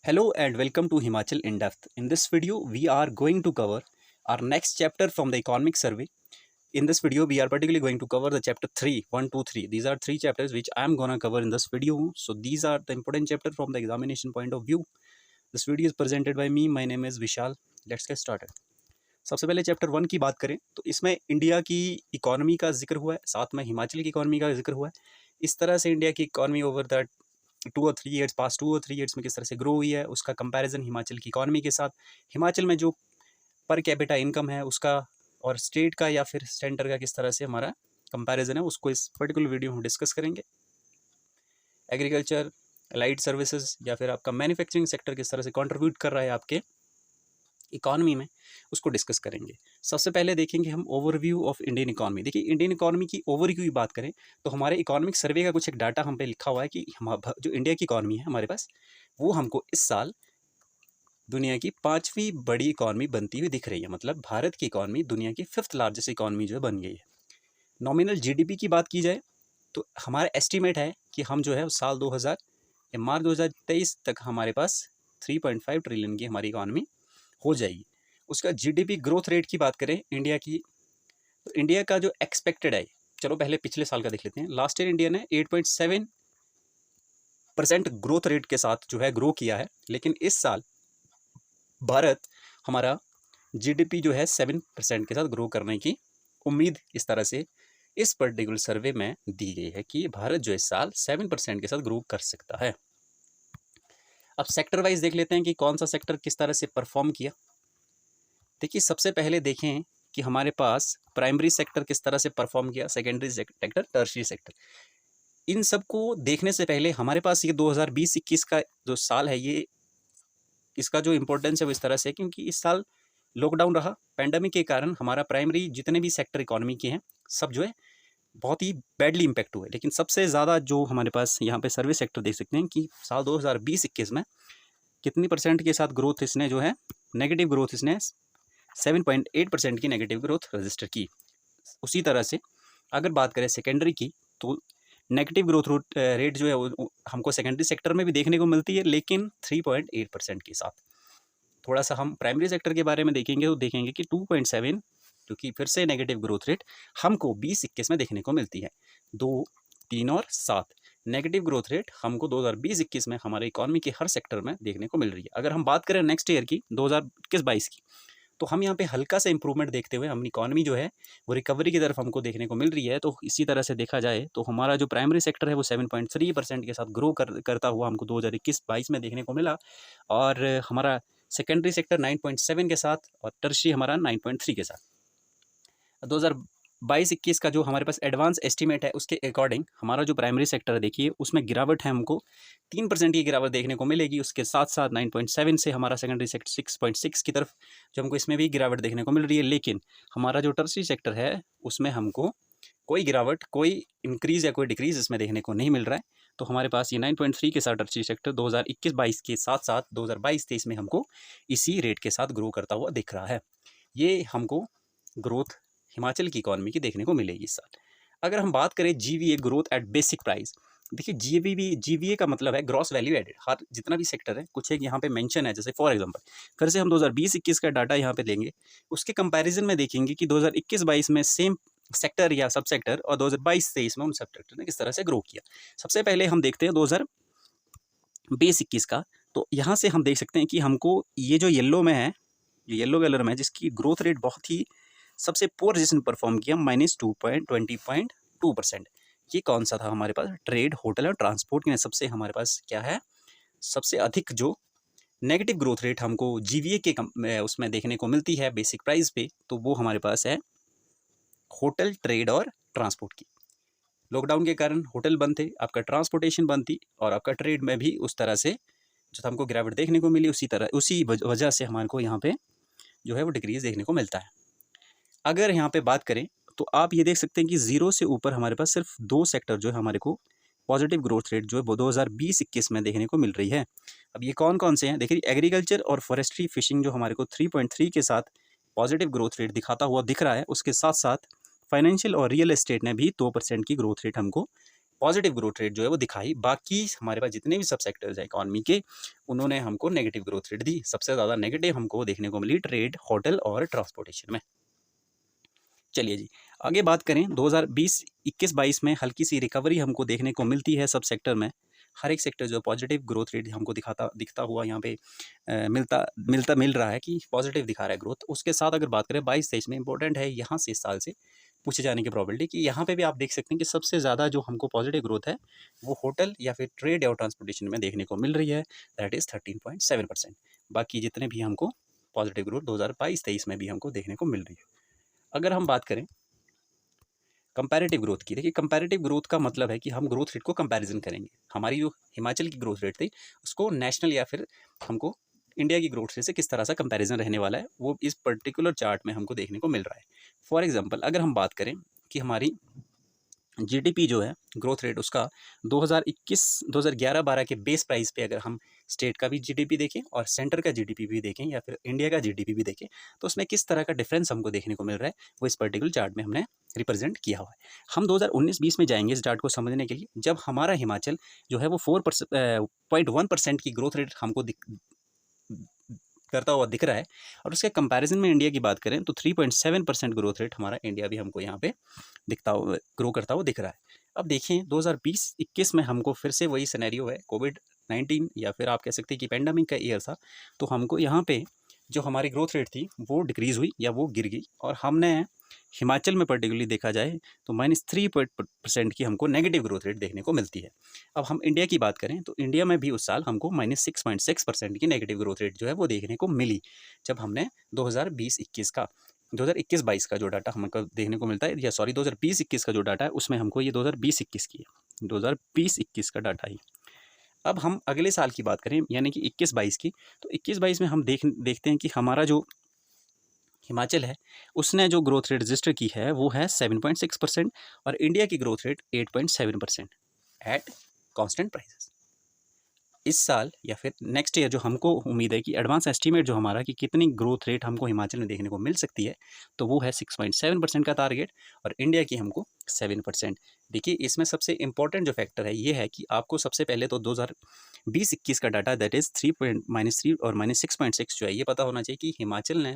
Hello and welcome to Himachal in Depth. In this video, we are going to cover our next chapter from the economic survey. In this video, we are particularly going to cover the chapter 3, 1, 2, 3. These are three chapters which I am going to cover in this video. So these are the important chapter from the examination point of view. This video is presented by me. My name is Vishal. Let's get started. सबसे पहले chapter 1 की बात करें तो इसमें India की economy का जिक्र हुआ है, साथ में हिमाचल की इकोनॉमी का जिक्र हुआ है। इस तरह से इंडिया की इकोनॉमी ओवर द 2 और 3 ईयर्स पास 2 और 3 ईयर्स में किस तरह से ग्रो हुई है, उसका कंपैरिजन हिमाचल की इकोनॉमी के साथ, हिमाचल में जो पर कैपिटा इनकम है उसका और स्टेट का या फिर सेंटर का किस तरह से हमारा कंपैरिजन है, उसको इस पर्टिकुलर वीडियो में डिस्कस करेंगे। एग्रीकल्चर, एलाइड सर्विसेज या फिर आपका मैन्युफैक्चरिंग सेक्टर किस तरह से कंट्रीब्यूट कर रहा है आपके इकोनॉमी में, उसको डिस्कस करेंगे। सबसे पहले देखेंगे हम ओवरव्यू ऑफ इंडियन इकोनॉमी। देखिए, इंडियन इकोनॉमी की ओवरव्यू की बात करें तो हमारे इकोनॉमिक सर्वे का कुछ एक डाटा हम पे लिखा हुआ है कि हम जो इंडिया की इकोनॉमी है हमारे पास, वो हमको इस साल दुनिया की 5वीं बड़ी इकोनॉमी बनती हुई दिख रही है। मतलब भारत की इकोनॉमी दुनिया की 5th लार्जेस्ट इकोनॉमी जो है बन गई है। नॉमिनल जीडीपी की बात की जाए तो हमारा एस्टिमेट है कि हम जो है उस साल 2000 या मार्च 2023 तक हमारे पास 3.5 ट्रिलियन की हमारी इकोनॉमी हो जाएगी। उसका जीडीपी ग्रोथ रेट की बात करें इंडिया की, तो इंडिया का जो एक्सपेक्टेड है, चलो पहले पिछले साल का देख लेते हैं। लास्ट ईयर इंडिया ने 8.7% ग्रोथ रेट के साथ जो है ग्रो किया है, लेकिन इस साल भारत हमारा जीडीपी जो है 7% के साथ ग्रो करने की उम्मीद इस तरह से इस पर्टिकुलर सर्वे में दी गई है कि भारत जो इस साल 7% के साथ ग्रो कर सकता है। अब सेक्टर वाइज देख लेते हैं कि कौन सा सेक्टर किस तरह से परफॉर्म किया। देखिए, सबसे पहले देखें कि हमारे पास प्राइमरी सेक्टर किस तरह से परफॉर्म किया, सेकेंडरी सेक्टर, टर्शियरी सेक्टर। इन सब को देखने से पहले हमारे पास ये 2020-21 का जो साल है, ये इसका जो इम्पोर्टेंस है वो इस तरह से, क्योंकि इस साल लॉकडाउन रहा, पैंडेमिक के कारण हमारा प्राइमरी जितने भी सेक्टर इकोनॉमी के हैं सब जो है बहुत ही बैडली इम्पैक्ट हुए। लेकिन सबसे ज़्यादा जो हमारे पास यहाँ पे सर्विस सेक्टर देख सकते हैं कि साल 2020-21 में कितनी परसेंट के साथ ग्रोथ इसने जो है, नेगेटिव ग्रोथ इसने 7.8% की नेगेटिव ग्रोथ रजिस्टर की। उसी तरह से अगर बात करें सेकेंडरी की तो नेगेटिव ग्रोथ रेट जो है वो हमको सेकेंडरी सेक्टर में भी देखने को मिलती है, लेकिन 3.8% के साथ। थोड़ा सा हम प्राइमरी सेक्टर के बारे में देखेंगे तो देखेंगे कि 2.7, क्योंकि फिर से नेगेटिव ग्रोथ रेट हमको 20-21 में देखने को मिलती है। 2, 3 और 7 नेगेटिव ग्रोथ रेट हमको 2020-21 में हमारे इकोनॉमी के हर सेक्टर में देखने को मिल रही है। अगर हम बात करें नेक्स्ट ईयर की 2021-22 की, तो हम यहाँ पे हल्का सा इंप्रूवमेंट देखते हुए हम इकोनॉमी जो है वो रिकवरी की तरफ हमको देखने को मिल रही है। तो इसी तरह से देखा जाए तो हमारा जो प्राइमरी सेक्टर है वो 7.3% के साथ ग्रो करता हुआ हमको 2021-22 में देखने को मिला, और हमारा सेकेंडरी सेक्टर 9.7 के साथ और टर्शियरी हमारा 9.3 के साथ। 2022-21 का जो हमारे पास एडवांस एस्टीमेट है उसके अकॉर्डिंग हमारा जो प्राइमरी सेक्टर है, देखिए उसमें गिरावट है, हमको 3% की गिरावट देखने को मिलेगी। उसके साथ साथ 9.7 से हमारा सेकेंडरी सेक्टर 6.6 की तरफ जो हमको इसमें भी गिरावट देखने को मिल रही है। लेकिन हमारा जो टर्शियरी सेक्टर है उसमें हमको कोई गिरावट, कोई इंक्रीज़ या कोई डिक्रीज़ इसमें देखने को नहीं मिल रहा है। तो हमारे पास ये 9.3 के साथ टर्शियरी सेक्टर 2021-22 के साथ साथ 2022-23 में हमको इसी रेट के साथ ग्रो करता हुआ दिख रहा है। ये हमको ग्रोथ हिमाचल की इकोनॉमी की देखने को मिलेगी इस साल। अगर हम बात करें GVA, growth at basic price, देखिए जीवीए का मतलब है ग्रॉस वैल्यू एडेड। हर जितना भी सेक्टर है कुछ एक यहाँ पे मेंशन है, जैसे फॉर एग्जांपल फिर से हम 2020-21 का डाटा यहाँ पे लेंगे, उसके कंपैरिजन में देखेंगे कि 2021-22 में सेम सेक्टर या सब सेक्टर और 2022-23 में उन सब सेक्टर ने किस तरह से ग्रो किया। सबसे पहले हम देखते हैं 2020-21 का, तो यहाँ से हम देख सकते हैं कि हमको ये जो येलो में है, ये येलो कलर में जिसकी ग्रोथ रेट बहुत ही सबसे पुअर जिसने परफॉर्म किया -20.2%, ये कौन सा था हमारे पास, ट्रेड, होटल और ट्रांसपोर्ट के सबसे हमारे पास क्या है, सबसे अधिक जो नेगेटिव ग्रोथ रेट हमको जीवीए के उसमें देखने को मिलती है बेसिक प्राइस पे, तो वो हमारे पास है होटल, ट्रेड और ट्रांसपोर्ट की। लॉकडाउन के कारण होटल बंद थे, आपका ट्रांसपोर्टेशन बंद थी और आपका ट्रेड में भी उस तरह से जो हमको गिरावट देखने को मिली, उसी वजह से हमारे को यहाँ पे जो है वो डिक्रीज देखने को मिलता है। अगर यहाँ पे बात करें तो आप ये देख सकते हैं कि 0 से ऊपर हमारे पास सिर्फ 2 सेक्टर जो है हमारे को पॉजिटिव ग्रोथ रेट जो है वो 2020-21 में देखने को मिल रही है। अब ये कौन कौन से हैं, देखिए एग्रीकल्चर और फॉरेस्ट्री फिशिंग जो हमारे को 3.3 के साथ पॉजिटिव ग्रोथ रेट दिखाता हुआ दिख रहा है। उसके साथ साथ फाइनेंशियल और रियल एस्टेट ने भी 2% की ग्रोथ रेट हमको पॉजिटिव ग्रोथ रेट जो है वो दिखाई। बाकी हमारे पास जितने भी सब सेक्टर्स हैं इकॉनमी के, उन्होंने हमको नेगेटिव ग्रोथ रेट दी। सबसे ज़्यादा नेगेटिव हमको देखने को मिली ट्रेड, होटल और ट्रांसपोर्टेशन में। चलिए जी, आगे बात करें 2020 21-22 में हल्की सी रिकवरी हमको देखने को मिलती है सब सेक्टर में। हर एक सेक्टर जो पॉजिटिव ग्रोथ रेट हमको दिखता हुआ यहाँ पे मिल रहा है कि पॉजिटिव दिखा रहा है ग्रोथ। उसके साथ अगर बात करें 22-23 में, इंपॉर्टेंट है यहाँ से इस साल से पूछे जाने की प्रोबेबिलिटी कि यहाँ पे भी आप देख सकते हैं कि सबसे ज़्यादा जो हमको पॉजिटिव ग्रोथ है वो होटल या फिर ट्रेड और ट्रांसपोर्टेशन में देखने को मिल रही है, दैट इज़ 13.7%। बाकी जितने भी हमको पॉजिटिव ग्रोथ 2022-23 में भी हमको देखने को मिल रही है। अगर हम बात करें कंपैरेटिव ग्रोथ की, देखिए कंपैरेटिव ग्रोथ का मतलब है कि हम ग्रोथ रेट को कंपैरिजन करेंगे। हमारी जो हिमाचल की ग्रोथ रेट थी उसको नेशनल या फिर हमको इंडिया की ग्रोथ रेट से किस तरह से कंपैरिजन रहने वाला है, वो इस पर्टिकुलर चार्ट में हमको देखने को मिल रहा है। फॉर एग्जांपल अगर हम बात करें कि हमारी जीडीपी जो है ग्रोथ रेट उसका 2011-12 के बेस प्राइस पे अगर हम स्टेट का भी जीडीपी देखें और सेंटर का जीडीपी भी देखें या फिर इंडिया का जीडीपी भी देखें, तो उसमें किस तरह का डिफरेंस हमको देखने को मिल रहा है वो इस पर्टिकुलर चार्ट में हमने रिप्रेजेंट किया हुआ है। हम 2019-20 में जाएंगे इस चार्ट को समझने के लिए, जब हमारा हिमाचल जो है वो 4.1% की ग्रोथ रेट हमको करता हुआ दिख रहा है, और उसके कंपैरिजन में इंडिया की बात करें तो 3.7% ग्रोथ रेट हमारा इंडिया भी हमको यहाँ पे दिखता हुआ ग्रो करता हुआ दिख रहा है। अब देखिए 2020-21 में हमको फिर से वही सिनेरियो है, कोविड-19 या फिर आप कह सकते हैं कि पेंडेमिक का ईयर था, तो हमको यहाँ पे जो हमारी ग्रोथ रेट थी वो डिक्रीज़ हुई या वो गिर गई, और हमने हिमाचल में पर्टिकुलरली देखा जाए तो -3% की हमको नेगेटिव ग्रोथ रेट देखने को मिलती है। अब हम इंडिया की बात करें तो इंडिया में भी उस साल हमको -6.6% की नेगेटिव ग्रोथ रेट जो है वो देखने को मिली, जब हमने 2021 का जो डाटा हमको देखने को मिलता है, या सॉरी 2020-21 का जो डाटा है उसमें हमको ये 2020-21 की है, 2020-21 का डाटा ही। अब हम अगले साल की बात करें यानी कि 21-22 की, तो 21-22 में हम देखते हैं कि हमारा जो हिमाचल है उसने जो ग्रोथ रेट रजिस्टर की है वो है 7.6%, और इंडिया की growth rate 8.7% at constant prices. इस साल या फिर नेक्स्ट ईयर जो हमको उम्मीद है कि एडवांस एस्टीमेट जो हमारा कि कितनी ग्रोथ रेट हमको हिमाचल में देखने को मिल सकती है, तो वो है 6.7% का टारगेट, और इंडिया की हमको 7%। देखिए इसमें सबसे इंपॉर्टेंट जो फैक्टर है ये है कि आपको सबसे पहले तो 2020-21 का डाटा दैट इज़ -3 और -6.6 जो है ये पता होना चाहिए कि हिमाचल ने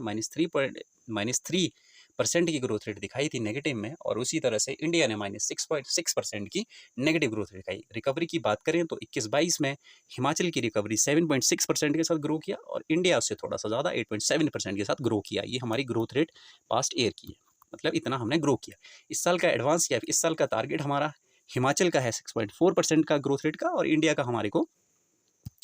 -3% की ग्रोथ रेट दिखाई थी नेगेटिव में, और उसी तरह से इंडिया ने -6.6% की नेगेटिव ग्रोथ रेट दिखाई। रिकवरी की बात करें तो 21-22 में हिमाचल की रिकवरी 7.6% के साथ ग्रो किया, और इंडिया उससे थोड़ा सा ज़्यादा 8.7% के साथ ग्रो किया। ये हमारी ग्रोथ रेट पास्ट ईयर की है, मतलब इतना हमने ग्रो किया। इस साल का एडवांस या इस साल का टारगेट हमारा हिमाचल का है 6.4% का ग्रोथ रेट का, और इंडिया का हमारे को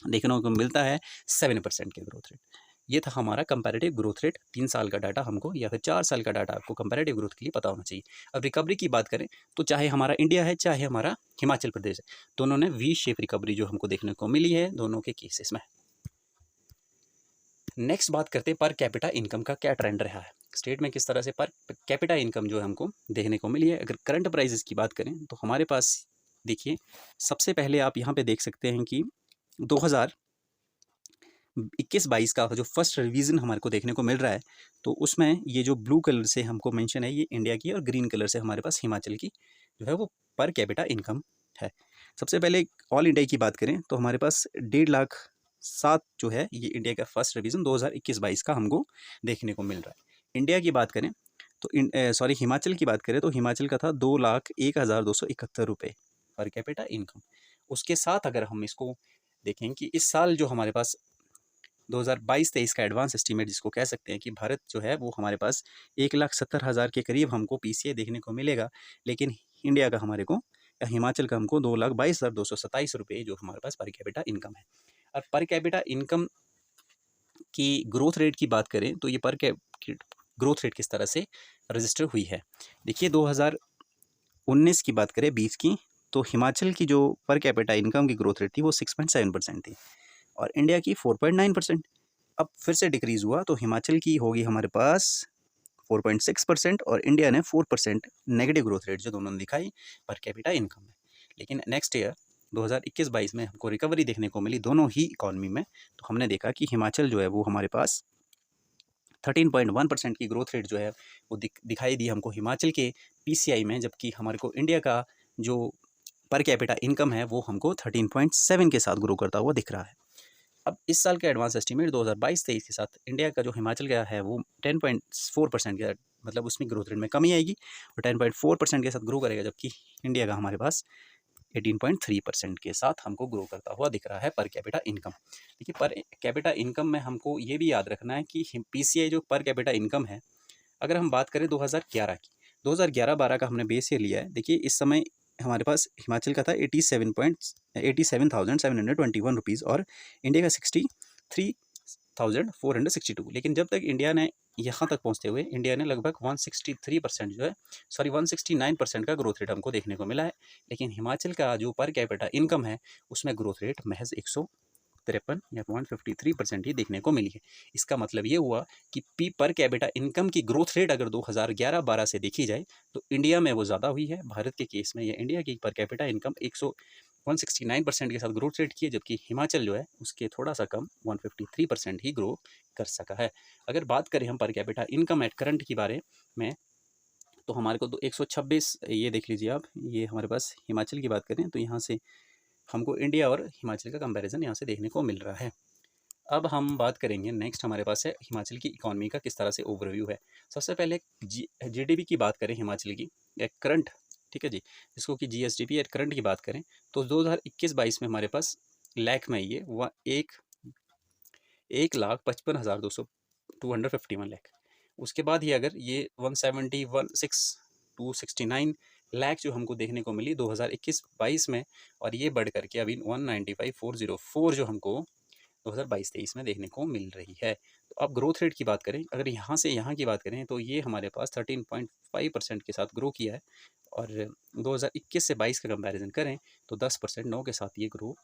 देखने को मिलता है 7% के ग्रोथ रेट। ये था हमारा कंपैरेटिव ग्रोथ रेट। 3 साल का डाटा हमको या फिर 4 साल का डाटा आपको कंपैरेटिव ग्रोथ के लिए पता होना चाहिए। अब रिकवरी की बात करें तो चाहे हमारा इंडिया है चाहे हमारा हिमाचल प्रदेश है, दोनों ने वी शेप रिकवरी जो हमको देखने को मिली है दोनों के केसेस में। नेक्स्ट बात करते हैं पर कैपिटा इनकम का क्या ट्रेंड रहा है, स्टेट में किस तरह से पर कैपिटा इनकम जो है हमको देखने को मिली है। अगर करंट प्राइसेस की बात करें तो हमारे पास देखिए सबसे पहले आप यहाँ पे देख सकते हैं कि 2021-22 का जो फर्स्ट रिवीजन हमारे को देखने को मिल रहा है, तो उसमें ये जो ब्लू कलर से हमको मेंशन है ये इंडिया की, और ग्रीन कलर से हमारे पास हिमाचल की जो है वो पर कैपिटा इनकम है। सबसे पहले ऑल इंडिया की बात करें तो हमारे पास 1.7 लाख जो है ये इंडिया का फर्स्ट रिवीजन 2021-22 का हमको देखने को मिल रहा है। इंडिया की बात करें तो हिमाचल की बात करें तो हिमाचल का था 2,01,271 रुपये पर कैपिटा इनकम। उसके साथ अगर हम इसको देखें कि इस साल जो हमारे पास 2022-23 का एडवांस एस्टीमेट जिसको कह सकते हैं कि भारत जो है वो हमारे पास 1,70,000 के करीब हमको पीसीए देखने को मिलेगा, लेकिन इंडिया का हमारे को या हिमाचल का हमको 2,22,227 रुपये जो हमारे पास पर कैपिटा इनकम है। और पर कैपिटा इनकम की ग्रोथ रेट की बात करें तो ये पर ग्रोथ रेट किस तरह से रजिस्टर हुई है। देखिए 2019 की बात करें 20 की, तो हिमाचल की जो पर कैपिटा इनकम की ग्रोथ रेट थी वो 6.7% थी, और इंडिया की 4.9%। अब फिर से डिक्रीज़ हुआ तो हिमाचल की होगी हमारे पास 4.6% और इंडिया ने 4% नेगेटिव ग्रोथ रेट जो दोनों ने दिखाई पर कैपिटा इनकम में। लेकिन नेक्स्ट ईयर 2021-22 में हमको रिकवरी देखने को मिली दोनों ही इकॉनमी में, तो हमने देखा कि हिमाचल जो है वो हमारे पास 13.1% की ग्रोथ रेट जो है वो दिखाई दी हमको हिमाचल के पीसीआई में, जबकि हमारे को इंडिया का जो पर कैपिटा इनकम है वो हमको 13.7 के साथ ग्रो करता हुआ दिख रहा है। अब इस साल के एडवांस एस्टीमेट 2022-23 के साथ इंडिया का जो हिमाचल का है वो 10.4% का, मतलब उसमें ग्रोथ रेट में कमी आएगी और 10.4% के साथ ग्रो करेगा, जबकि इंडिया का हमारे पास 18.3% के साथ हमको ग्रो करता हुआ दिख रहा है पर कैपिटा इनकम। देखिए, पर कैपिटा इनकम में हमको ये भी याद रखना है कि पीसीआई जो पर कैपिटा इनकम है, अगर हम बात करें 2011 की, 2011-12 का हमने बेस ये लिया है। देखिए, इस समय हमारे पास हिमाचल का था 87,721 रुपीज़ और इंडिया का 63,462। लेकिन जब तक इंडिया ने यहाँ तक पहुँचते हुए इंडिया ने लगभग 163% जो है, सॉरी 169% का ग्रोथ रेट हमको देखने को मिला है। लेकिन हिमाचल का जो पर कैपिटा इनकम है उसमें ग्रोथ रेट महज 153 या 153% ही देखने को मिली है। इसका मतलब ये हुआ कि पी पर कैपिटा इनकम की ग्रोथ रेट अगर 2011-12 से देखी जाए तो इंडिया में वो ज़्यादा हुई है। भारत के केस में ये इंडिया की पर कैपिटा इनकम 169% के साथ ग्रोथ रेट की है, जबकि हिमाचल जो है उसके थोड़ा सा कम 153% ही ग्रो कर सका है। अगर बात करें हम per capita income at current के बारे में, तो हमारे को 126, ये देख लीजिए आप, ये हमारे पास हिमाचल की बात करें तो यहाँ से हमको इंडिया और हिमाचल का कंपैरिजन यहाँ से देखने को मिल रहा है। अब हम बात करेंगे, नेक्स्ट हमारे पास है हिमाचल की इकॉनमी का किस तरह से ओवरव्यू है। सबसे पहले जीडीपी की बात करें हिमाचल की या करंट, ठीक है जी, जिसको कि जीएसडीपी या करंट की बात करें तो 2021-22 में हमारे पास लाख में ये 1,55,251 लाख। उसके बाद ही अगर ये 170,16269 लाख जो हमको देखने को मिली 2021-22 में, और ये बढ़ करके अभी 195,404 जो हमको 2022-23 में देखने को मिल रही है। तो अब ग्रोथ रेट की बात करें, अगर यहाँ से यहाँ की बात करें तो ये हमारे पास 13.5% के साथ ग्रो किया है, और 2021 से 22 का कंपैरिजन करें तो 10% 9 के साथ ये ग्रो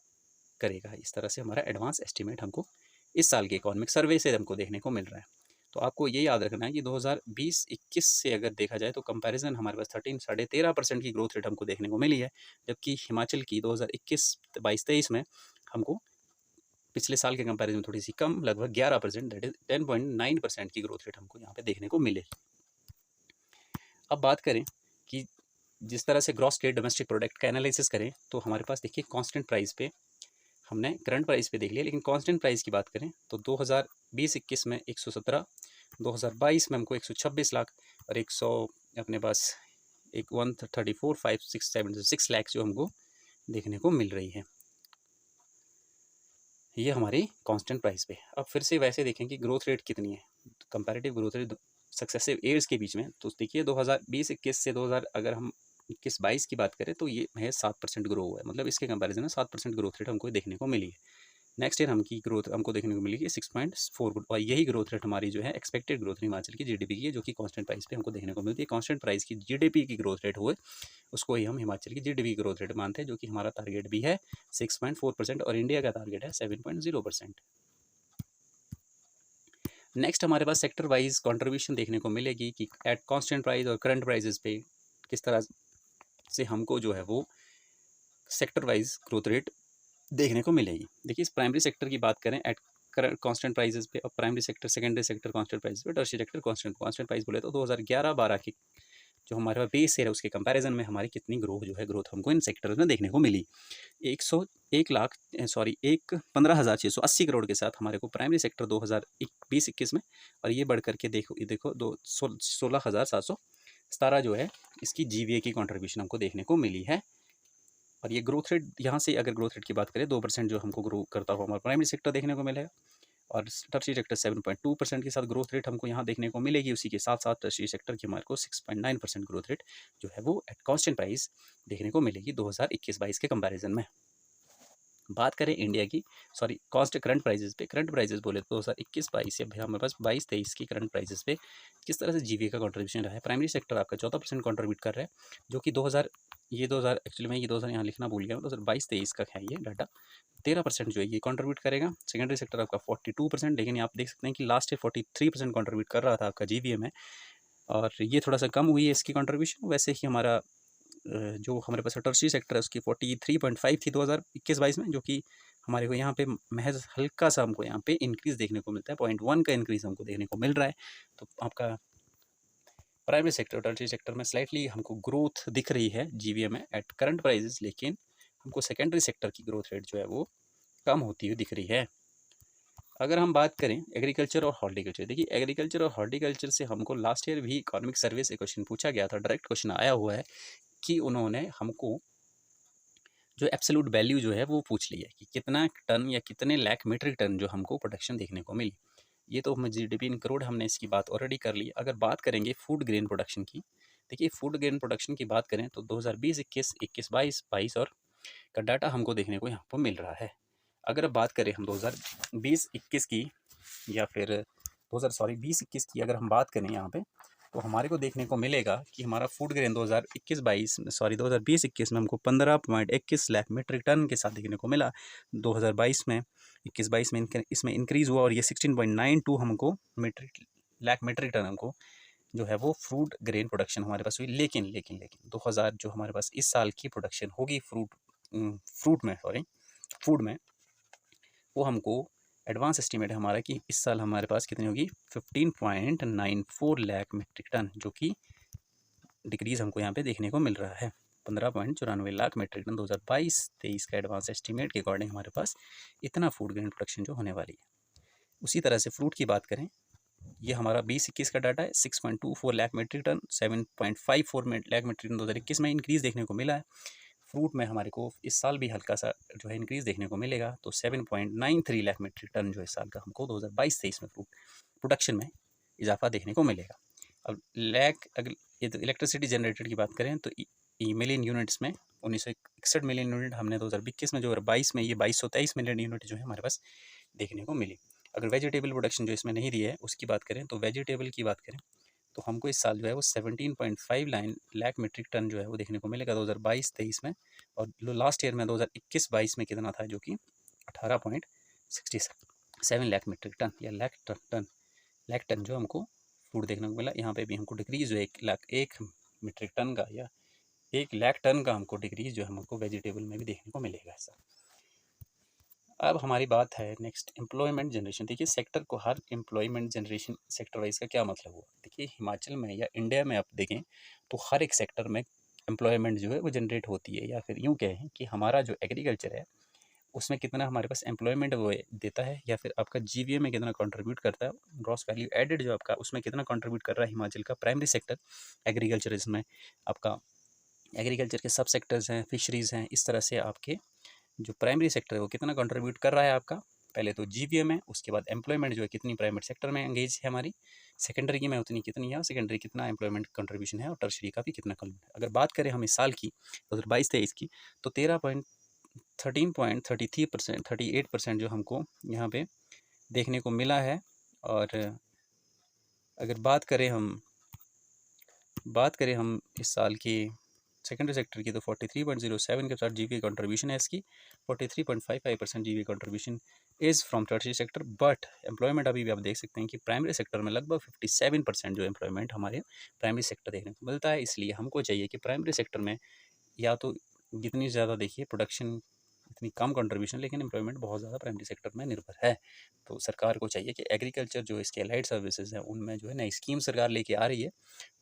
करेगा। इस तरह से हमारा एडवांस एस्टीमेट हमको इस साल के इकोनॉमिक सर्वे से हमको देखने को मिल रहा है। तो आपको ये याद रखना है कि 2020-21 से अगर देखा जाए तो कंपैरिजन हमारे पास 13-13.5% की ग्रोथ रेट हमको देखने को मिली है, जबकि हिमाचल की 2021-22-23 में हमको पिछले साल के कंपैरिजन में थोड़ी सी कम, लगभग 11%, दैट इज 10.9% की ग्रोथ रेट हमको यहाँ पे देखने को मिले। अब बात करें कि जिस तरह से ग्रॉस स्टेट डोमेस्टिक प्रोडक्ट का एनालिसिस करें तो हमारे पास देखिए कांस्टेंट प्राइस पे हमने करंट प्राइस पे देख लिया, लेकिन कांस्टेंट प्राइस की बात करें तो 2020-21 में 117, 2022 में हमको 126 लाख और 100 अपने पास एक 134,567 लाख जो हमको देखने को मिल रही है, ये हमारी कांस्टेंट प्राइस पे। अब फिर से वैसे देखें कि ग्रोथ रेट कितनी है, comparative growth rate successive years के बीच में, तो देखिए 2020-21 से 2000 अगर हम 21-22 की बात करें तो ये है 7% ग्रो हुआ है, मतलब इसके कंपैरिजन में 7% ग्रोथ रेट हमको देखने को मिली है। नेक्स्ट ईयर हमकी ग्रोथ हमको देखने को मिलेगी 6.4, और यही ग्रोथ रेट हमारी जो है एक्सपेक्टेड ग्रोथ हिमाचल की जीडीपी की है, जो कि कांस्टेंट प्राइस पे हमको देखने को मिलती है। कांस्टेंट प्राइस की जीडीपी की ग्रोथ रेट हुए उसको ही हम हिमाचल की जीडीपी ग्रोथ रेट मानते हैं, जो कि हमारा टारगेट भी है 6.4% और इंडिया का टारगेट है 7.0%। नेक्स्ट हमारे पास सेक्टर वाइज कंट्रीब्यूशन देखने को मिलेगी कि एट कांस्टेंट प्राइस और करंट प्राइजेस पे किस तरह से हमको जो है वो सेक्टर वाइज ग्रोथ रेट देखने को मिलेगी। देखिए, इस प्राइमरी सेक्टर की बात करें एट कांस्टेंट प्राइजेस पे, और primary sector, secondary sector constant price पे, टर्शियरी सेक्टर कांस्टेंट प्राइस बोले तो 2011-12 की जो हमारे पास बेस है उसके कंपैरिजन में हमारी कितनी ग्रोथ हमको इन सेक्टर्स में देखने को मिली। 15,680 करोड़ के साथ हमारे को प्राइमरी सेक्टर 2020-21 में, और ये बढ़ करके देखो 16,717 जो है इसकी जीवीए की कंट्रीब्यूशन हमको देखने को मिली है। और ये ग्रोथ रेट, यहाँ से अगर ग्रोथ रेट की बात करें 2% जो हमको ग्रो करता हुआ हमारा प्राइमरी सेक्टर देखने को मिलेगा, और टर्शियरी सेक्टर 7.2% के साथ ग्रोथ रेट हमको यहाँ देखने को मिलेगी। उसी के साथ साथ टर्शियरी सेक्टर की हमारे को 6.9% ग्रोथ रेट जो है वो एट कांस्टेंट प्राइस देखने को मिलेगी 2021-22 के कंपैरिजन में। बात करें इंडिया की, सॉरी करंट प्राइजेस पे, करंट प्राइजेस बोले तो 2021-22 या हमारे पास 22-23 की करंट प्राइजेस पे किस तरह से जीवीए का कंट्रीब्यूशन रहा है। प्राइमरी सेक्टर आपका 14% कंट्रीब्यूट कर रहा है, जो कि 2000 एक्चुअली मैं ये 2000 यहाँ लिखना भूल गया हूँ, 2022-23 का है ये डाटा। 13% जो है ये कंट्रीब्यूट करेगा। सेकेंडरी सेक्टर आपका 42%, लेकिन आप देख सकते हैं कि लास्ट ईयर 43% कंट्रीब्यूट कर रहा था आपका जीवीए में, और ये थोड़ा सा कम हुई है इसकी कंट्रीब्यूशन। वैसे ही हमारा जो हमारे पास टर्शियरी सेक्टर है उसकी 43.5 थी 2021-22 में, जो कि हमारे को यहाँ पे महज हल्का सा हमको यहाँ पे इंक्रीज़ देखने को मिलता है, 0.1 का इंक्रीज़ हमको देखने को मिल रहा है। तो आपका प्राइमरी सेक्टर और टर्शियरी सेक्टर में स्लाइटली हमको ग्रोथ दिख रही है जीवीए में एट करंट प्राइजेस, लेकिन हमको सेकेंडरी सेक्टर की ग्रोथ रेट जो है वो कम होती हुई दिख रही है। अगर हम बात करें एग्रीकल्चर और हॉर्टिकल्चर, देखिए एग्रीकल्चर और हॉर्टिकल्चर से हमको लास्ट ईयर भी इकोनॉमिक सर्वे से क्वेश्चन पूछा गया था, डायरेक्ट क्वेश्चन आया हुआ है कि उन्होंने हमको जो एब्सोल्यूट वैल्यू जो है वो पूछ ली है कि कितना टन या कितने लाख मीट्रिक टन जो हमको प्रोडक्शन देखने को मिली। ये तो हम जीडीपी इन करोड़ हमने इसकी बात ऑलरेडी कर ली। अगर बात करेंगे फूड ग्रेन प्रोडक्शन की, देखिए फूड ग्रेन प्रोडक्शन की बात करें तो 2020 21 21 22 और का डाटा हमको देखने को यहाँ पर मिल रहा है। अगर बात करें हम 2020-21 की या फिर 20 की अगर हम बात करें यहाँ पे, तो हमारे को देखने को मिलेगा कि हमारा फूड ग्रेन 2020-21 में हमको 15.21 लाख मीट्रिक टन के साथ देखने को मिला। 2022 में 21-22 में इसमें इंक्रीज़ हुआ और ये 16.92 हमको लाख मीट्रिक टन हमको जो है वो फ्रूट ग्रेन प्रोडक्शन हमारे पास हुई। लेकिन लेकिन लेकिन 2000 जो हमारे पास इस साल की प्रोडक्शन होगी फूड में, वो हमको एडवांस एस्टीमेट है हमारा कि इस साल हमारे पास कितनी होगी 15.94 लाख मीट्रिक टन, जो कि डिक्रीज़ हमको यहाँ पे देखने को मिल रहा है। 15.94 लाख मीट्रिक टन 2022-23 का एडवांस एस्टीमेट के अकॉर्डिंग हमारे पास इतना फूड ग्रेन प्रोडक्शन जो होने वाली है। उसी तरह से फ्रूट की बात करें, ये हमारा 20-21 का डाटा है 6.24 lakh metric ton, 7.54 lakh metric ton 2021 में इंक्रीज़ देखने को मिला है। फ्रूट में हमारे को इस साल भी हल्का सा जो है इंक्रीज़ देखने को मिलेगा, तो 7.93 लाख मीट्रिक टन जो इस साल का हमको 2022-23 में फ्रूट प्रोडक्शन में इजाफा देखने को मिलेगा। अब अगर ये तो इलेक्ट्रिसिटी जनरेटेड की बात करें तो मिलियन यूनिट्स में 1961 मिलियन यूनिट हमने 2021 में जो 22 में ये 2223 मिलियन यूनिट जो है हमारे पास देखने को मिली। अगर वेजिटेबल प्रोडक्शन जो इसमें नहीं दी है उसकी बात करें, तो वेजिटेबल की बात करें तो हमको इस साल जो है वो 17.59 लाख मीट्रिक टन जो है वो देखने को मिलेगा 2022-23 में। और लास्ट ईयर में 2021-22 में कितना था, जो कि 18.67 लाख मीट्रिक टन या लाख टन जो हमको फूड देखने को मिला। यहाँ पे भी हमको डिक्रीज़ जो है 1 मीट्रिक टन का या 1 लाख टन का हमको डिक्रीज़ जो हमको वेजिटेबल में भी देखने को मिलेगा ऐसा। अब हमारी बात है नेक्स्ट एम्प्लॉयमेंट जनरेशन। देखिए सेक्टर को हर एम्प्लॉयमेंट जनरेशन सेक्टर वाइज का क्या मतलब हुआ, देखिए हिमाचल में या इंडिया में आप देखें तो हर एक सेक्टर में एम्प्लॉयमेंट जो है वो जनरेट होती है, या फिर यूँ कहें कि हमारा जो एग्रीकल्चर है उसमें कितना हमारे पास एम्प्लॉयमेंट वो देता है, या फिर आपका जीवीए में कितना कंट्रीब्यूट करता है, ग्रॉस वैल्यू एडेड जो आपका उसमें कितना कंट्रीब्यूट कर रहा है हिमाचल का प्राइमरी सेक्टर एग्रीकल्चर। इसमें आपका एग्रीकल्चर के सब सेक्टर्स हैं, फिशरीज़ हैं, इस तरह से आपके जो प्राइमरी सेक्टर है वो कितना कंट्रीब्यूट कर रहा है आपका, पहले तो जीवीए में, उसके बाद एम्प्लॉयमेंट जो है कितनी प्राइमरी सेक्टर में एंगेज है हमारी, सेकेंडरी की में उतनी कितनी है, सेकेंडरी कितना एम्प्लॉयमेंट कंट्रीब्यूशन है, और टर्शरी का भी कितना कम है। अगर बात करें हम इस साल की 2022-23 की, तो 38% जो हमको यहाँ पे देखने को मिला है। और अगर बात करें हम इस साल की सेकेंडरी सेक्टर की, तो 43.07 के साथ जीवी कंट्रीब्यूशन है इसकी, 43.55% जीवी contribution is from tertiary sector. But employment अभी भी आप देख सकते हैं कि प्राइमरी सेक्टर में लगभग 57% जो एम्प्लॉयमेंट हमारे प्राइमरी सेक्टर देखने को मिलता है। इसलिए हमको चाहिए कि प्राइमरी सेक्टर में या तो जितनी ज़्यादा देखिए प्रोडक्शन इतनी कम कंट्रीब्यूशन, लेकिन एम्प्लॉयमेंट बहुत ज़्यादा प्राइमरी सेक्टर में निर्भर है। तो सरकार को चाहिए कि एग्रीकल्चर जो इसके एलाइड सर्विसेज हैं उनमें जो है नई स्कीम सरकार लेके आ रही है,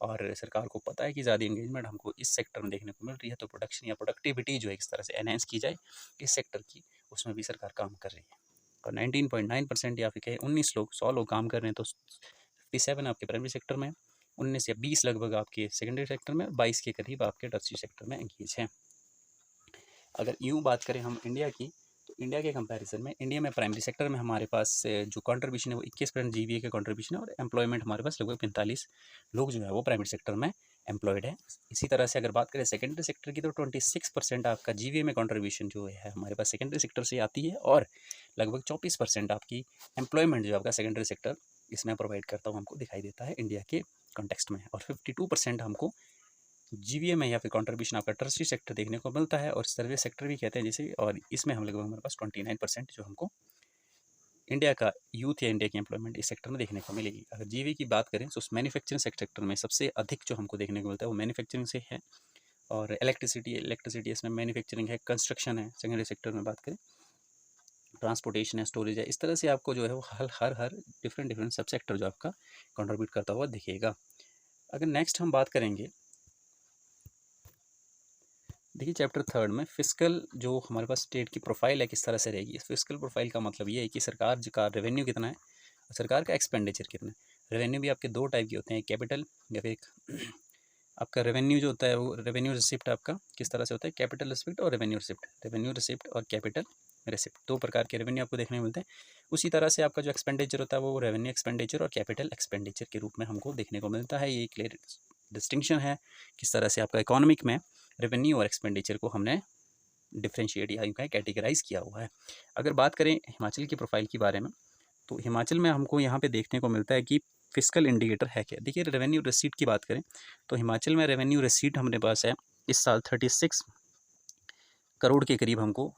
और सरकार को पता है कि ज़्यादा इंगेजमेंट हमको इस सेक्टर में देखने को मिल रही है, तो प्रोडक्शन या प्रोडक्टिविटी जो है इस तरह से एनहेंस की जाए इस सेक्टर की, उसमें भी सरकार काम कर रही है। और 19.9% या फिर कहें 19 लोग 100 लोग काम कर रहे हैं, तो 57 आपके प्राइमरी सेक्टर में, 19 या 20 लगभग आपके सेकेंडरी सेक्टर में, 22 के करीब आपके टर्शरी सेक्टर में एंगेज हैं। अगर यूँ बात करें हम इंडिया की, तो इंडिया के कंपैरिजन में इंडिया में प्राइमरी सेक्टर में हमारे पास जो कंट्रीब्यूशन है वो 21% जीवीए का कंट्रीब्यूशन है, और एम्प्लॉयमेंट हमारे पास लगभग 45 लोग जो है वो प्राइमरी सेक्टर में एम्प्लॉयड है। इसी तरह से अगर बात करें सेकेंडरी सेक्टर की, तो 26% आपका जीवीए में कंट्रीब्यूशन जो है हमारे पास सेकेंडरी सेक्टर से आती है, और लगभग 24% आपकी एम्प्लॉयमेंट जो आपका सेकेंडरी सेक्टर इसमें प्रोवाइड करता हुआ हमको दिखाई देता है इंडिया के कॉन्टेक्स्ट में। और 52% हमको जीवीए में या फिर कंट्रीब्यूशन आपका टर्शरी सेक्टर देखने को मिलता है, और सर्विस सेक्टर भी कहते हैं जिसे, और इसमें हम लगभग हमारे पास 29% जो हमको इंडिया का यूथ या इंडिया की एम्प्लॉयमेंट इस सेक्टर में देखने को मिलेगी। अगर जीवी की बात करें तो उस मैन्युफैक्चरिंग सेक्टर में सबसे अधिक जो हमको देखने को मिलता है वो मैन्युफैक्चरिंग से है, और इलेक्ट्रिसिटी इसमें मैन्युफैक्चरिंग है, कंस्ट्रक्शन है सेकेंडरी सेक्टर में बात करें, ट्रांसपोर्टेशन है, स्टोरेज है। इस तरह से आपको जो है वो हर डिफरेंट सब सेक्टर जो आपका कंट्रीब्यूट करता हुआ दिखेगा। अगर नेक्स्ट हम बात करेंगे, देखिए चैप्टर थर्ड में फिस्कल जो हमारे पास स्टेट की प्रोफाइल है किस तरह से रहेगी। फिस्कल प्रोफाइल का मतलब ये है कि सरकार का रेवेन्यू कितना है और सरकार का एक्सपेंडिचर कितना है। रेवेन्यू भी आपके दो टाइप के होते हैं, कैपिटल या फिर एक आपका रेवेन्यू जो होता है वो रेवेन्यू रिसिप्ट आपका किस तरह से होता है, कैपिटल रिसिप्ट और रेवेन्यू रिसिप्ट। रेवेन्यू रिसिप्ट और कैपिटल रिसिप्ट दो प्रकार के रेवेन्यू आपको देखने को मिलते हैं। उसी तरह से आपका जो एक्सपेंडिचर होता है वो रेवेन्यू एक्सपेंडिचर और कैपिटल एक्सपेंडिचर के रूप में हमको देखने को मिलता है। ये क्लियर डिस्टिंक्शन है किस तरह से आपका इकोनॉमिक में रेवेन्यू और एक्सपेंडिचर को हमने डिफ्रेंशिएट या यूँ कैटेगराइज किया हुआ है। अगर बात करें हिमाचल की प्रोफाइल के बारे में, तो हिमाचल में हमको यहाँ पे देखने को मिलता है कि फिस्कल इंडिकेटर है क्या। देखिए रेवेन्यू रिसीट की बात करें तो हिमाचल में रेवेन्यू रिसीट हमारे पास है इस साल 36 करोड़ के करीब हमको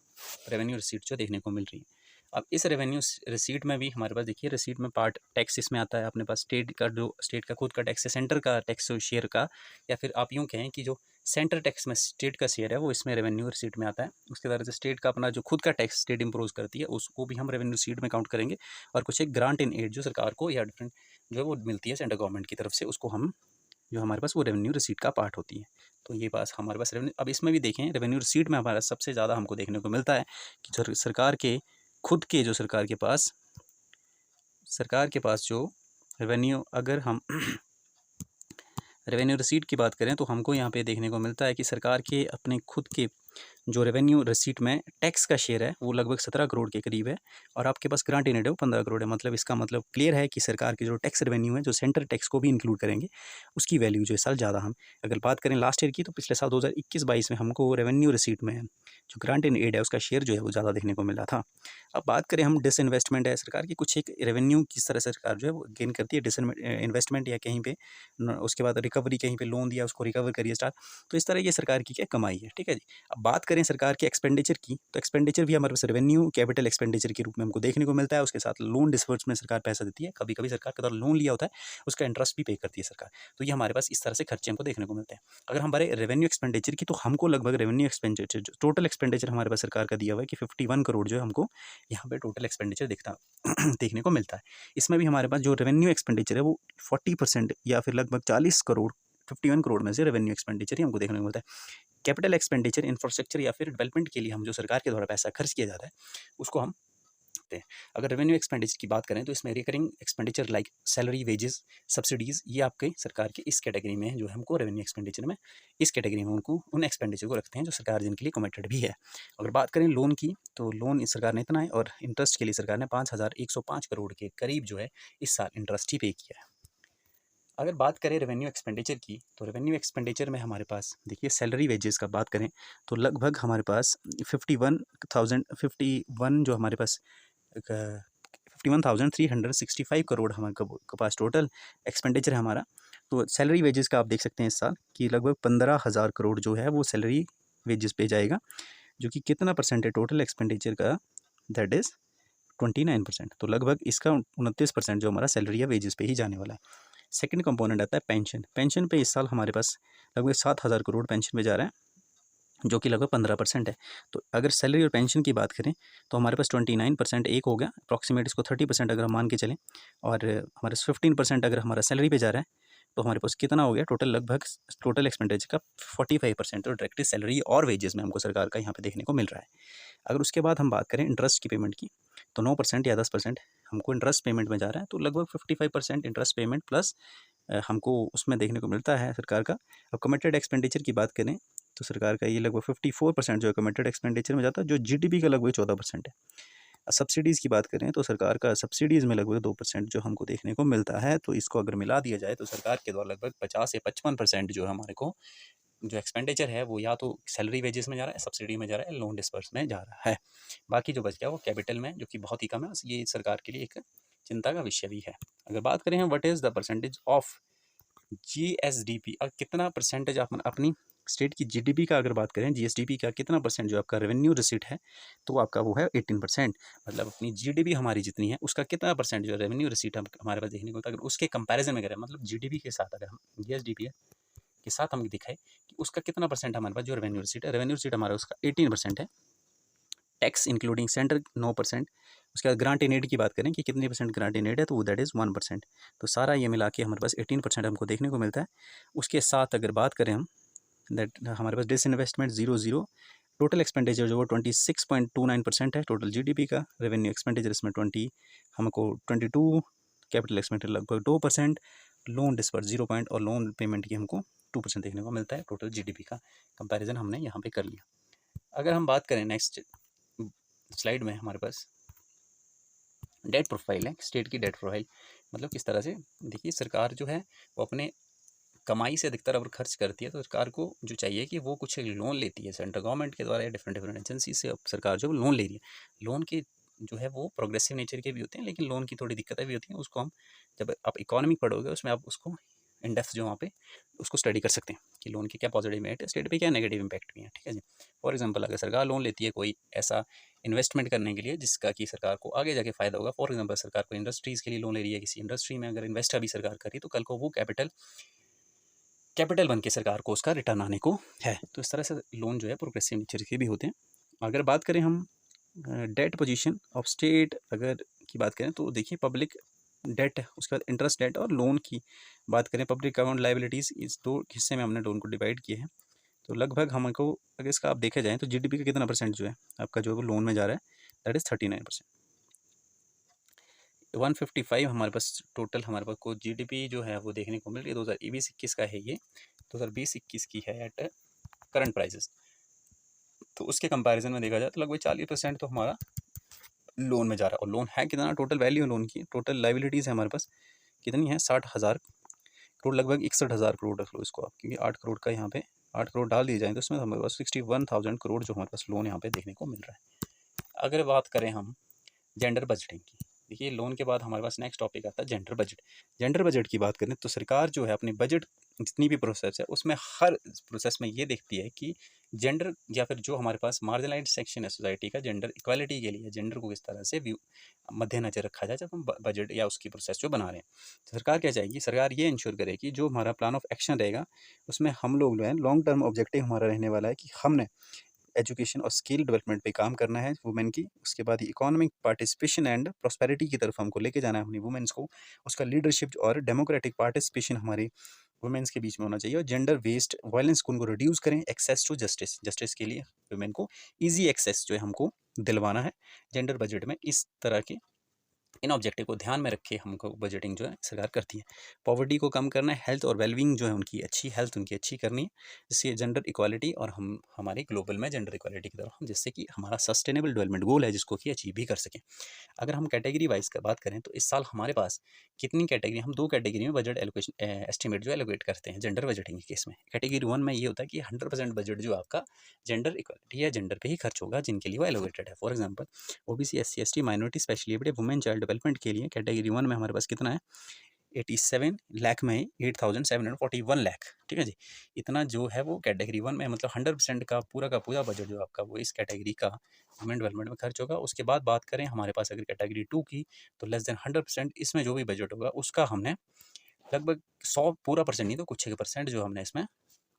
रेवेन्यू रिसीट जो देखने को मिल रही है। अब इस रेवेन्यू रिसीट में भी हमारे पास देखिए रिसीट में पार्ट टैक्स इसमें आता है अपने पास, स्टेट का जो स्टेट का खुद का टैक्स है, सेंटर का टैक्स शेयर का, या फिर आप यूँ कहें कि जो सेंटर टैक्स में स्टेट का शेयर है वो इसमें रेवेन्यू रिसीट में आता है। उसके तरह से स्टेट का अपना जो खुद का टैक्स स्टेट इम्पोज करती है उसको भी हम रेवेन्यू रिसीट में काउंट करेंगे। और कुछ एक ग्रांट इन एड जो सरकार को या डिफरेंट जो है वो मिलती है सेंट्रल गवर्नमेंट की तरफ से, उसको हम जो हमारे पास वो रेवेन्यू रिसीट का पार्ट होती है। तो ये पास हमारे पास रेवेन्यू। अब इसमें भी देखें रेवेन्यू रिसीट में हमारा सबसे ज़्यादा हमको देखने को मिलता है कि जो सरकार के खुद के जो सरकार के पास जो रेवेन्यू, अगर हम रेवेन्यू रिसीट की बात करें तो हमको यहाँ पे देखने को मिलता है कि सरकार के अपने खुद के जो रेवेन्यू रिसीट में टैक्स का शेयर है वो लगभग 17 करोड़ के करीब है, और आपके पास ग्रांट इन एड है वो 15 करोड़ है। मतलब इसका मतलब क्लियर है कि सरकार की जो टैक्स रेवेन्यू है जो सेंटर टैक्स को भी इंक्लूड करेंगे उसकी वैल्यू जो इस साल ज़्यादा। हम अगर बात करें लास्ट ईयर की तो पिछले साल 2021-22 में हमको रेवेन्यू रिसीट में जो ग्रांट इन एड है उसका शेयर जो है वो ज़्यादा देखने को मिला था। अब बात करें हम डिसइन्वेस्टमेंट है सरकार की, कुछ एक रेवेन्यू किस तरह से सरकार जो है वो गेन करती है डिसइन्वेस्टमेंट या कहीं पे उसके बाद रिकवरी, कहीं पे लोन दिया उसको रिकवर करिए स्टार्ट, तो इस तरह ये सरकार की क्या कमाई है। ठीक है जी। अब बात करें सरकार के एक्सपेंडिचर की, तो एक्सपेंडिचर भी हमारे पास रेवेन्यू कैपिटल एक्सपेंडिचर के रूप में हमको देखने को मिलता है। उसके साथ लोन डिसबर्स में सरकार पैसा देती है, कभी कभी सरकार के द्वारा लोन लिया होता है उसका इंटरेस्ट भी पे करती है सरकार। तो ये हमारे पास इस तरह से खर्चे हमको देखने को मिलते हैं। अगर हम बारे रेवेन्यू एक्सपेंडिचर की, तो हमको लगभग रेवेन्यू एक्सपेंडिचर टोटल एक्सपेंडिचर हमारे पास सरकार का दिया हुआ है कि 51 करोड़ जो है हमको यहाँ पे टोटल एक्सपेंडिचर देखने को मिलता है। इसमें भी हमारे पास जो रेवेन्यू एक्सपेंडिचर है वो 40% या फिर लगभग 40 करोड़ 51 करोड़ में से रेवेन्यू एक्सपेंडिचर ही हमको देखने को मिलता है। कैपिटल एक्सपेंडिचर इंफ्रास्ट्रक्चर या फिर डेवलपमेंट के लिए हम जो सरकार के द्वारा पैसा खर्च किया जाता है उसको हम सकते हैं। अगर रेवेन्यू एक्सपेंडिचर की बात करें तो इसमें recurring expenditure like salary, wages, subsidies, ये आपके सरकार के इस कैटेगरी में है जो हमको रेवेन्यू एक्सपेंडिचर में इस कैटेगरी में उनको उन एक्सपेंडिचर को रखते हैं जो सरकार जिनके लिए कमिटेड भी है। अगर बात करें लोन की, तो लोन इस सरकार ने इतना है, और इंटरेस्ट के लिए सरकार ने 5105 करोड़ के करीब जो है इस साल इंटरेस्ट ही पे किया है। अगर बात करें रेवेन्यू एक्सपेंडिचर की, तो रेवेन्यू एक्सपेंडिचर में हमारे पास देखिए सैलरी वेजेस का बात करें तो लगभग हमारे पास 51 जो हमारे पास 51,365 करोड़ हमारे पास टोटल एक्सपेंडिचर है हमारा। तो सैलरी वेजेस का आप देख सकते हैं इस साल कि लगभग 15,000 करोड़ जो है वो सैलरी वेजेस पे जाएगा, जो कि कितना परसेंट है टोटल एक्सपेंडिचर का, दैट इज़ 29%। तो लगभग इसका 29% जो हमारा सैलरी या वेजेस पे ही जाने वाला है। सेकंड कंपोनेंट आता है पेंशन। पेंशन पे इस साल हमारे पास लगभग 7,000 करोड़ पेंशन पे जा रहा है, जो कि लगभग 15% है। तो अगर सैलरी और पेंशन की बात करें तो हमारे पास 29% एक हो गया, अप्रॉक्सीमेट इसको 30% अगर हम मान के चलें, और हमारे 15% अगर हमारा सैलरी पे जा रहा है तो हमारे पास कितना हो गया टोटल, लगभग टोटल एक्सपेंडिचर का 45% तो डायरेक्टली सैलरी और वेजेस में हमको सरकार का यहाँ पे देखने को मिल रहा है। अगर उसके बाद हम बात करें इंटरेस्ट की पेमेंट की, तो 9% या 10% हमको इंटरेस्ट पेमेंट में जा रहा है, तो लगभग 55% इंटरेस्ट पेमेंट प्लस हमको उसमें देखने को मिलता है सरकार का। अब कमिटेड एक्सपेंडिचर की बात करें तो सरकार का ये लगभग 54% जो है कमिटेड एक्सपेंडिचर में जाता है, जो जीडीपी का लगभग 14% है। सब्सिडीज़ की बात करें तो सरकार का सब्सिडीज़ में लगभग 2% जो हमको देखने को मिलता है। तो इसको अगर मिला दिया जाए तो सरकार के द्वारा लगभग 50 से 55% जो है हमारे को जो एक्सपेंडिचर है वो या तो सैलरी वेजेस में जा रहा है, सब्सिडी में जा रहा है, लोन डिस्पर्स में जा रहा है। बाकी जो बच गया वो कैपिटल में, जो कि बहुत ही कम है। ये सरकार के लिए एक चिंता का विषय भी है। अगर बात करें what is the percentage of GSDP, कितना परसेंटेज आप अपनी स्टेट की जीडीपी का अगर बात करें, जीएसडीपी का कितना परसेंट जो आपका रेवेन्यू रिसीट है तो आपका वो है 18%। मतलब अपनी जीडीपी हमारी जितनी है उसका कितना परसेंट जो रेवेन्यू रिसीट हमारे पास देखने को होता है। अगर उसके कंपैरिजन में करें, मतलब जीडीपी के साथ अगर हम जीएसडीपी के साथ हम दिखाए कि उसका कितना परसेंट हमारे पास जो रेवेन्यू रिसीट है, रेवेन्यू रिसीट हमारा उसका 18% है। Tax including centre 9%। उसके बाद ग्रांट इन एड की बात करें कि कितने परसेंट ग्रांट इन एड है, तो वो दैट इज़ 1%। तो सारा ये मिला के हमारे पास 18% हमको देखने को मिलता है। उसके साथ अगर बात करें हम दैट हमारे पास डिसइन्वेस्टमेंट 0, टोटल एक्सपेंडिचर जो वो 26.29% है टोटल जीडीपी का। रेवेन्यू एक्सपेंडिचर इसमें 20, हमको 22, कैपिटल एक्सपेंडिचर लगभग 2%, लोन डिस्पर्स 0 पॉइंट और लोन पेमेंट की हमको 2% देखने को मिलता है टोटल जीडीपी का। कंपैरिजन हमने यहाँ पे कर लिया। अगर हम बात करें नेक्स्ट स्लाइड में, हमारे पास डेट प्रोफाइल है, स्टेट की डेट प्रोफाइल मतलब किस तरह से। देखिए सरकार जो है वो अपने कमाई से अधिकतर अगर खर्च करती है, तो सरकार को जो चाहिए कि वो कुछ लोन लेती है सेंट्रल गवर्नमेंट के द्वारा या डिफरेंट एजेंसी से। अब सरकार जो लोन ले रही है, लोन के जो है वो प्रोग्रेसिव नेचर के भी होते हैं, लेकिन लोन की थोड़ी दिक्कतें भी होती हैं। उसको हम जब आप इकोनॉमी पढ़ोगे उसमें आप उसको इन डेप्थ जो वहाँ पे उसको स्टडी कर सकते हैं कि लोन के क्या पॉजिटिव इम्पैक्ट है, स्टेट पे क्या नेगेटिव इम्पैक्ट भी है, ठीक है जी। फॉर एग्जांपल अगर सरकार लोन लेती है कोई ऐसा इन्वेस्टमेंट करने के लिए जिसका कि सरकार को आगे जाके फ़ायदा होगा, फॉर एग्जांपल सरकार को इंडस्ट्रीज़ के लिए लोन ले रही है, किसी इंडस्ट्री में अगर इन्वेस्ट अभी सरकार कर रही है, तो कल को वो कैपिटल बन के सरकार को उसका रिटर्न आने को है। तो इस तरह से लोन जो है प्रोग्रेसिव नेचर के भी होते हैं। अगर बात करें हम डेट पोजीशन ऑफ स्टेट अगर की बात करें, तो देखिए पब्लिक डेट है, उसके बाद इंटरेस्ट डेट और लोन की बात करें, पब्लिक अकाउंट लाइबिलिटीज़, इस दो हिस्से में हमने लोन को डिवाइड किए हैं। तो लगभग हमको अगर इसका आप देखे जाएँ तो जीडीपी का कितना परसेंट जो है आपका जो है वो लोन में जा रहा है, दैट इज़ 39%। 155 हमारे पास टोटल हमारे पास को जीडीपी जो है वो देखने को मिल रही है। 2020-21 का है ये, 2020-21 की है एट करंट प्राइसेस। तो उसके कंपैरिजन में देखा जाए तो लगभग 40% तो हमारा लोन में जा रहा है। और लोन है कितना, टोटल वैल्यू लोन की, टोटल लाइबिलिटीज़ है हमारे पास कितनी है, 60,000 करोड़, लगभग 61,000 करोड़ रख लो इसको आप, क्योंकि 8 करोड़ का यहाँ पे 8 करोड़ डाल दिए जाए तो इसमें हमारे पास 61,000 करोड़ जो हमारे पास लोन यहाँ पे देखने को मिल रहा है। अगर बात करें हम जेंडर बजटिंग की, देखिए लोन के बाद हमारे पास नेक्स्ट टॉपिक आता है जेंडर बजट। जेंडर बजट की बात करें तो सरकार जो है अपने बजट जितनी भी प्रोसेस है उसमें हर प्रोसेस में ये देखती है कि जेंडर या फिर जो हमारे पास मार्जिनलाइज्ड सेक्शन है सोसाइटी का, जेंडर इक्वालिटी के लिए जेंडर को किस तरह से मद्देनजर रखा जाए जब हम बजट या उसकी प्रोसेस जो बना रहे हैं। तो सरकार क्या चाहेगी, सरकार ये इंश्योर करेगी जो हमारा प्लान ऑफ एक्शन रहेगा उसमें हम लोग जो है लॉन्ग टर्म ऑब्जेक्टिव हमारा रहने वाला है कि हमने एजुकेशन और स्किल डेवलपमेंट पे काम करना है वुमेन की। उसके बाद इकोनॉमिक पार्टिसिपेशन एंड प्रॉस्पेरिटी की तरफ हमको लेके जाना है अपनी वुमेन्स को। उसका लीडरशिप और डेमोक्रेटिक पार्टिसिपेशन हमारी वुमेन्स के बीच में होना चाहिए। और जेंडर बेस्ड वायलेंस को उनको रिड्यूस करें। एक्सेस टू जस्टिस, जस्टिस के लिए वुमेन को ईजी एक्सेस जो है हमको दिलवाना है जेंडर बजट में। इस तरह के इन ऑब्जेक्टिव को ध्यान में रखे हमको बजटिंग जो है सरकार करती है। पॉवर्टी को कम करना है, हेल्थ और वेलबींग जो है उनकी अच्छी हेल्थ उनकी अच्छी करनी है, जिससे जेंडर इक्वालिटी और हम हमारे ग्लोबल में जेंडर इक्वालिटी की तरफ हम जिससे कि हमारा सस्टेनेबल डेवलपमेंट गोल है जिसको कि अचीव भी कर सकें। अगर हम कैटेगरी वाइज का बात करें तो इस साल हमारे पास कितनी कैटेगरी, हम 2 कैटेगरी में बजट एलोकेशन एस्टिमेट जो एलोकेट करते हैं जेंडर बजटिंग के केस में। कैटेगरी 1 में ये होता है कि 100% बजट जो आपका जेंडर इक्वालिटी या जेंडर पे ही खर्च होगा जिनके लिए वो एलोकेटेड है। For example OBC, SC, ST, minority, specially abled women, child development के लिए कैटेगरी 1 में हमारे पास कितना है, 87 लाख में 8,741 लाख, ठीक है जी। इतना जो है वो कैटेगरी 1 में, मतलब 100% का पूरा बजट जो आपका वो इस कैटेगरी का वुमेन डेवलपमेंट में खर्च होगा। उसके बाद बात करें हमारे पास अगर कैटेगरी 2 की, तो लेस देन 100% इसमें जो भी बजट होगा उसका हमने लगभग 100 पूरा परसेंट नहीं तो कुछ एक परसेंट जो हमने इसमें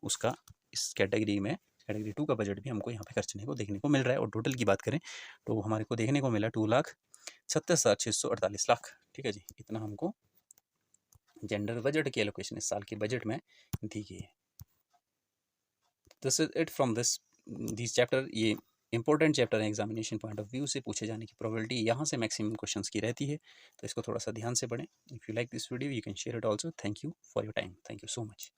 उसका इस कैटेगरी में कैटेगरी 2 का बजट भी हमको यहाँ पे खर्चने को देखने को मिल रहा है। और टोटल की बात करें तो हमारे को देखने को मिला 2,37,648 लाख, ठीक है जी। इतना हमको जेंडर बजट की एलोकेशन इस साल के बजट में दी गई है। This is it from this chapter. ये इंपॉर्टेंट चैप्टर है, एग्जामिनेशन पॉइंट ऑफ व्यू से पूछे जाने की प्रोबेबिलिटी यहाँ से मैक्सिमम क्वेश्चंस की रहती है, तो इसको थोड़ा सा ध्यान से पढ़ें। If you like this video you can share it also. Thank you for your time, thank you so much.